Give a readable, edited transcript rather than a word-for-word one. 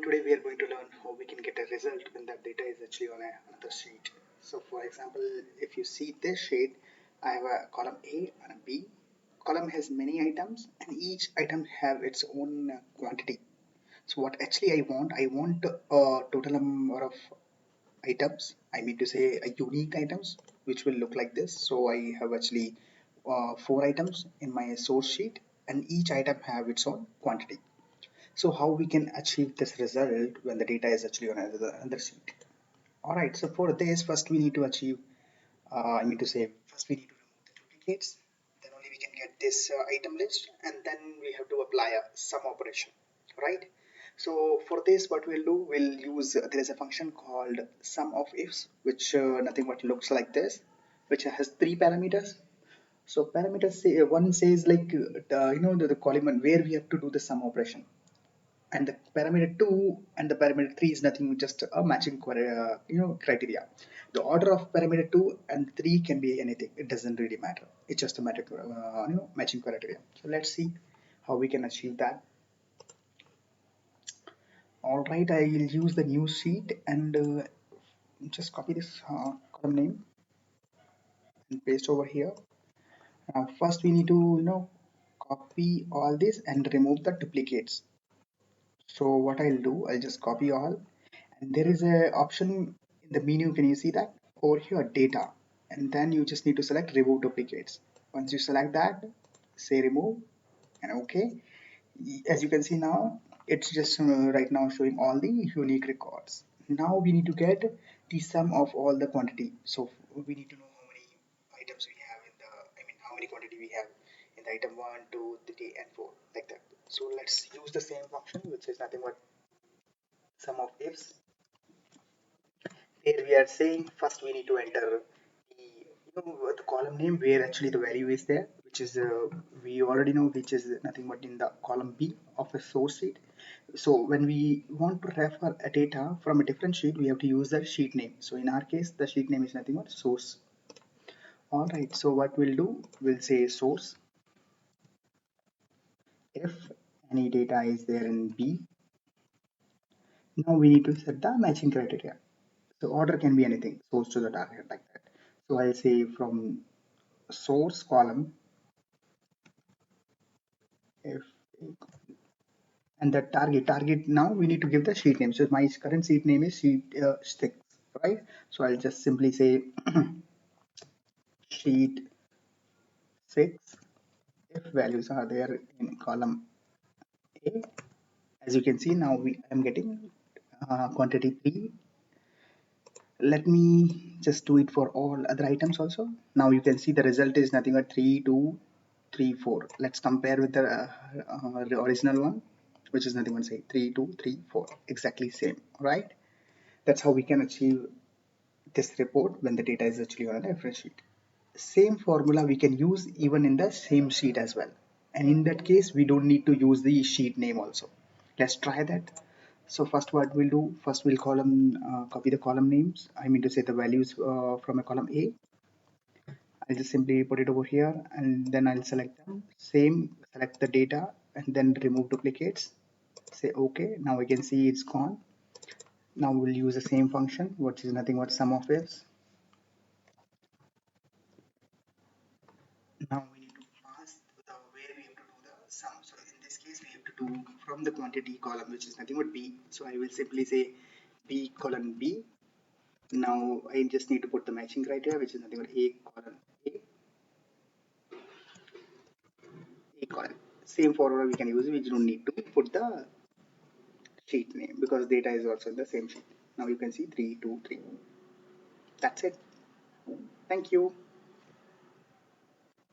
today we are going to learn how we can get a result when that data is actually on another sheet. So for example, if you see this sheet, I have a column A and a B. Column has many items and each item have its own quantity. So what actually I want a total number of items. I mean to say a unique items which will look like this. So I have actually 4 items in my source sheet and each item have its own quantity. So how we can achieve this result when the data is actually on another sheet? All right. So for this, first we need to achieve. First we need to remove the duplicates. Then only we can get this item list, and then we have to apply a sum operation, right? So for this, what we'll do, we'll use there is a function called sum of ifs, which nothing but looks like this, which has 3 parameters. So parameters say one says like the column where we have to do the sum operation, and the parameter 2 and the parameter 3 is nothing just a matching criteria. The order of parameter 2 and 3 can be anything, it doesn't really matter, it's just a matter matching criteria. So let's see how we can achieve that. All right, I will use the new sheet and just copy this column name and paste over here. Now first we need to copy all this and remove the duplicates. So what I'll do, I'll just copy all, and there is a option in the menu. Can you see that over here, data, and then you just need to select remove duplicates. Once you select that, say remove and okay. As you can see now, it's just right now showing all the unique records. Now we need to get the sum of all the quantity. So we need to know how many items we have in the, how many quantity we have in the item 1, 2, 3, and 4, like that. So let's use the same function, which is nothing but sum of ifs. Here we are saying first we need to enter the column name where actually the value is there, which is we already know, which is nothing but in the column B of a source sheet. So when we want to refer a data from a different sheet, we have to use the sheet name. So in our case, the sheet name is nothing but source. All right. So what we'll do, we'll say source if any data is there in B. Now we need to set the matching criteria. So order can be anything, source to the target, like that. So I'll say from source column if, and the target now we need to give the sheet name. So my current sheet name is sheet 6, right? So I'll just simply say sheet 6 if values are there in column A. As you can see now, we am getting quantity 3. Let me just do it for all other items also. Now you can see the result is nothing but 3, 2, 3, 4. Let's compare with the original one, which is nothing but say 3, 2, 3, 4. Exactly same, right? That's how we can achieve this report when the data is actually on a different sheet. Same formula we can use even in the same sheet as well. And in that case, we don't need to use the sheet name also. Let's try that. So first what we'll do, first we'll copy the column names. I mean to say the values from a column A. I'll just simply put it over here and then I'll select them. Same, select the data and then remove duplicates. Say okay. Now we can see it's gone. Now we'll use the same function, which is nothing but sum of ifs. Now we need to pass the where we have to do the sum. So in this case, we have to do from the quantity column, which is nothing but B. So I will simply say B colon B. Now I just need to put the matching criteria, which is nothing but A colon A. A colon. Same formula we can use. We don't need to put the sheet name because data is also in the same sheet. Now you can see 3, 2, 3. That's it. Thank you.